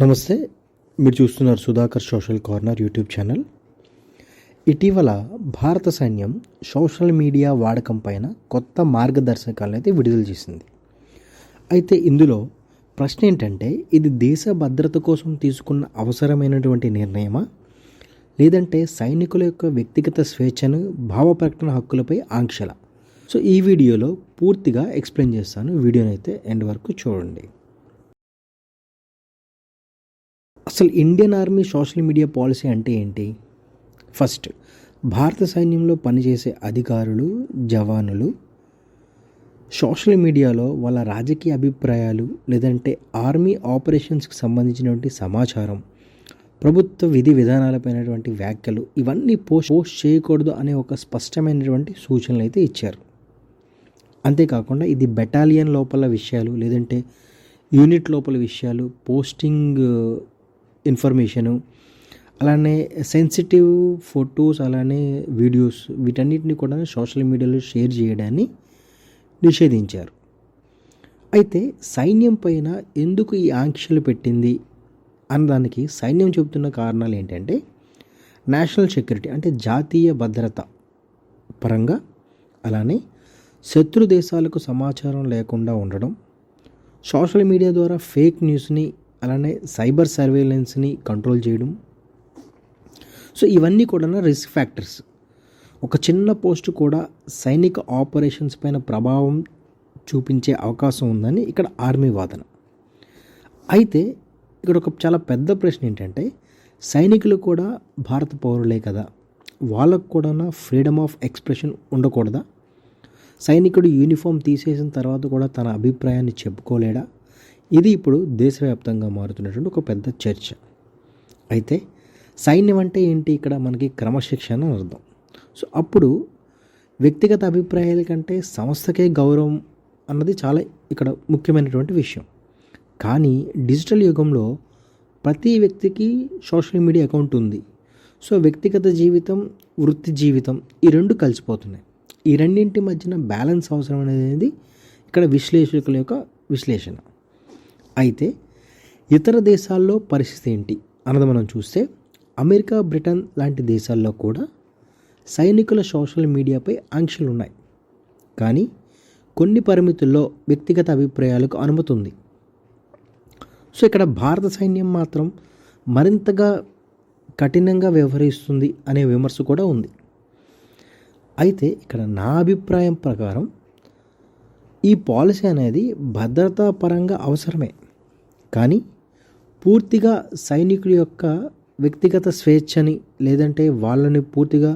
నమస్తే. మీరు చూస్తున్నారు Sudhakar social corner YouTube channel. ఇటీవల భారత సైన్యం సోషల్ మీడియా వాడకం పైన కొత్త మార్గదర్శకాలను అయితే విడుదల చేసింది. అయితే ఇందులో ప్రశ్న ఏంటంటే, ఇది దేశ భద్రత కోసం తీసుకున్న అవసరమైనటువంటి నిర్ణయమా, లేదంటే సైనికుల యొక్క వ్యక్తిగత స్వేచ్ఛను, భావ ప్రకటన హక్కులపై ఆంక్షల? సో ఈ వీడియోలో పూర్తిగా ఎక్స్ప్లెయిన్ చేస్తాను. వీడియోని అయితే ఎండ్ వరకు చూడండి. అసలు Indian army social media policy అంటే ఏంటి? ఫస్ట్, భారత సైన్యంలో పనిచేసే అధికారులు, జవానులు సోషల్ మీడియాలో వాళ్ళ రాజకీయ అభిప్రాయాలు, లేదంటే ఆర్మీ ఆపరేషన్స్కి సంబంధించినటువంటి సమాచారం, ప్రభుత్వ విధి విధానాలపైనటువంటి వ్యాఖ్యలు ఇవన్నీ పోస్ట్ చేయకూడదు అనే ఒక స్పష్టమైనటువంటి సూచనలు అయితే ఇచ్చారు. అంతేకాకుండా ఇది బెటాలియన్ లోపల విషయాలు, లేదంటే యూనిట్ లోపల విషయాలు, పోస్టింగ్ ఇన్ఫర్మేషను, అలానే సెన్సిటివ్ ఫొటోస్, అలానే వీడియోస్ వీటన్నిటిని కూడా సోషల్ మీడియాలో షేర్ చేయడాన్ని నిషేధించారు. అయితే సైన్యం పైన ఎందుకు ఈ ఆంక్షలు పెట్టింది అన్నదానికి సైన్యం చెబుతున్న కారణాలు ఏంటంటే, నేషనల్ సెక్యూరిటీ అంటే జాతీయ భద్రత పరంగా, అలానే శత్రు దేశాలకు సమాచారం లేకుండా ఉండడం, సోషల్ మీడియా ద్వారా ఫేక్ న్యూస్ని, అలానే సైబర్ సర్వేలెన్స్ని కంట్రోల్ చేయడం. సో ఇవన్నీ కూడా రిస్క్ ఫ్యాక్టర్స్. ఒక చిన్న పోస్ట్ కూడా సైనిక ఆపరేషన్స్ పైన ప్రభావం చూపించే అవకాశం ఉందని ఇక్కడ ఆర్మీ వాదన. అయితే ఇక్కడ ఒక చాలా పెద్ద ప్రశ్న ఏంటంటే, సైనికులు కూడా భారత పౌరులే కదా, వాళ్ళకు కూడా ఫ్రీడమ్ ఆఫ్ ఎక్స్ప్రెషన్ ఉండకూడదా? సైనికుడు యూనిఫామ్ తీసేసిన తర్వాత కూడా తన అభిప్రాయాన్ని చెప్పుకోలేడా? ఇది ఇప్పుడు దేశవ్యాప్తంగా మారుతున్నటువంటి ఒక పెద్ద చర్చ. అయితే సైన్యం అంటే ఏంటి? ఇక్కడ మనకి క్రమశిక్షణ అని అర్థం. సో అప్పుడు వ్యక్తిగత అభిప్రాయాల కంటే సంస్థకే గౌరవం అన్నది చాలా ఇక్కడ ముఖ్యమైనటువంటి విషయం. కానీ డిజిటల్ యుగంలో ప్రతి వ్యక్తికి సోషల్ మీడియా అకౌంట్ ఉంది. సో వ్యక్తిగత జీవితం, వృత్తి జీవితం ఈ రెండు కలిసిపోతున్నాయి. ఈ రెండింటి మధ్యన బ్యాలెన్స్ అవసరం అనేది ఇక్కడ విశ్లేషకుల యొక్క విశ్లేషణ. అయితే ఇతర దేశాల్లో పరిస్థితి ఏంటి అన్నది మనం చూస్తే, అమెరికా, బ్రిటన్ లాంటి దేశాల్లో కూడా సైనికుల సోషల్ మీడియాపై ఆంక్షలు ఉన్నాయి. కానీ కొన్ని పరిమితుల్లో వ్యక్తిగత అభిప్రాయాలకు అనుమతి ఉంది. సో ఇక్కడ భారత సైన్యం మాత్రం మరింతగా కఠినంగా వ్యవహరిస్తుంది అనే విమర్శ కూడా ఉంది. అయితే ఇక్కడ నా అభిప్రాయం ప్రకారం ఈ పాలసీ అనేది భద్రతా పరంగా అవసరమే, కానీ పూర్తిగా సైనికుల యొక్క వ్యక్తిగత స్వేచ్ఛని, లేదంటే వాళ్ళని పూర్తిగా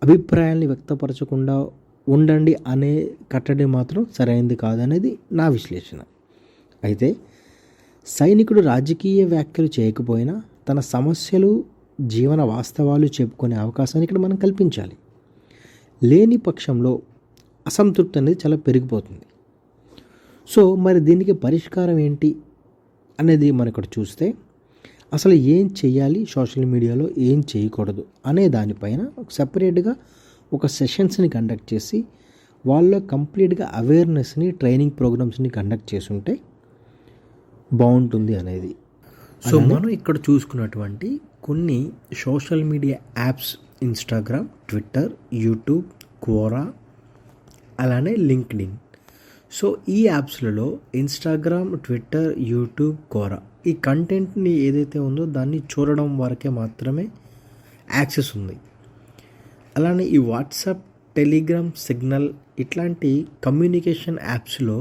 అభిప్రాయాల్ని వ్యక్తపరచకుండా ఉండండి అనే కట్టడి మాత్రం సరైనది కాదనేది నా విశ్లేషణ. అయితే సైనికుడు రాజకీయ వ్యాఖ్యలు చేయకపోయినా తన సమస్యలు, జీవన వాస్తవాలు చెప్పుకునే అవకాశాన్ని ఇక్కడ మనం కల్పించాలి. లేని పక్షంలో అసంతృప్తి అనేది చాలా పెరిగిపోతుంది. సో మరి దీనికి పరిష్కారం ఏంటి అనేది మనం ఇక్కడ చూస్తే, అసలు ఏం చేయాలి, సోషల్ మీడియాలో ఏం చేయకూడదు అనే దానిపైన సెపరేట్గా ఒక సెషన్స్ని కండక్ట్ చేసి వాళ్ళ కంప్లీట్గా అవేర్నెస్ని, ట్రైనింగ్ ప్రోగ్రామ్స్ని కండక్ట్ చేసుంటే బాగుంటుంది అనేది. సో మనం ఇక్కడ చూసుకున్నటువంటి కొన్ని social media apps, Instagram, Twitter, YouTube, Quora, అలానే లింక్డ్ఇన్. సో ఈ యాప్స్లలో ఇన్స్టాగ్రామ్, ట్విట్టర్, యూట్యూబ్, క్వోరా ఈ కంటెంట్ని ఏదైతే ఉందో దాన్ని చూడడం వరకే మాత్రమే యాక్సెస్ ఉంది. అలానే ఈ వాట్సాప్, టెలిగ్రామ్, సిగ్నల్ ఇట్లాంటి కమ్యూనికేషన్ యాప్స్లో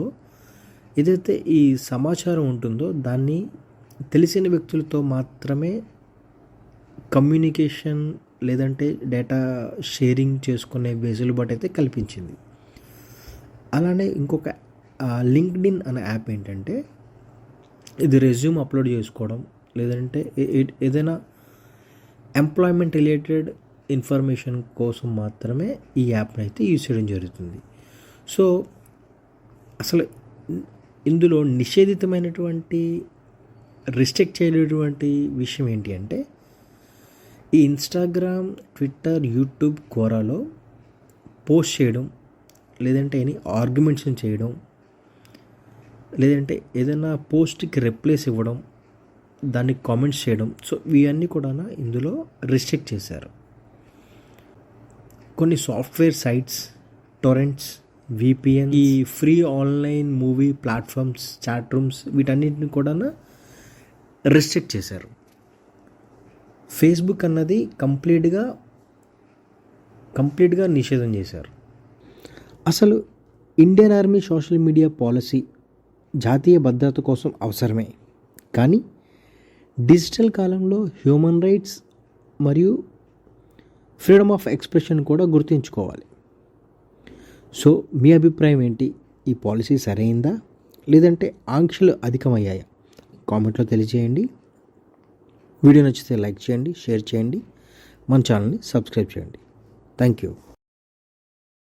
ఏదైతే ఈ సమాచారం ఉంటుందో దాన్ని తెలిసిన వ్యక్తులతో మాత్రమే కమ్యూనికేషన్, లేదంటే డేటా షేరింగ్ చేసుకునే వెసులుబాటు అయితే కల్పించింది. అలానే ఇంకొక లింక్డ్ఇన్ అనే యాప్ ఏంటంటే, ఇది రెజ్యూమ్ అప్లోడ్ చేసుకోవడం, లేదంటే ఏదైనా ఎంప్లాయ్మెంట్ రిలేటెడ్ ఇన్ఫర్మేషన్ కోసం మాత్రమే ఈ యాప్ని అయితే యూజ్ చేయడం జరుగుతుంది. సో అసలు ఇందులో నిషేధితమైనటువంటి, రిస్ట్రిక్ట్ చేయలేటువంటి విషయం ఏంటి అంటే, ఈ ఇన్స్టాగ్రామ్, ట్విట్టర్, యూట్యూబ్, క్వోరాలో పోస్ట్ చేయడం, లేదంటే ఎనీ ఆర్గ్యుమెంట్స్ని చేయడం, లేదంటే ఏదైనా పోస్ట్కి రిప్లైస్ ఇవ్వడం, దాన్ని కామెంట్స్ చేయడం, సో ఇవన్నీ కూడా ఇందులో రిస్ట్రిక్ట్ చేశారు. కొన్ని సాఫ్ట్వేర్ సైట్స్, టొరెంట్స్, విపిఎన్, ఈ free online movie platforms, chat rooms, వీటన్నిటిని కూడా రిస్ట్రిక్ట్ చేశారు. ఫేస్బుక్ అన్నది కంప్లీట్గా నిషేధం చేశారు. అసలు Indian army social media policy జాతీయ భద్రత కోసం అవసరమే, కానీ డిజిటల్ కాలంలో హ్యూమన్ రైట్స్ మరియు ఫ్రీడమ్ ఆఫ్ ఎక్స్ప్రెషన్ కూడా గుర్తుంచుకోవాలి. సో మీ అభిప్రాయం ఏంటి? ఈ పాలసీ సరైందా లేదంటే ఆంక్షలు అధికమయ్యాయా? కామెంట్లో తెలియజేయండి. వీడియో నచ్చితే లైక్ చేయండి, షేర్ చేయండి, మన ఛానల్ని సబ్స్క్రైబ్ చేయండి. Thank you.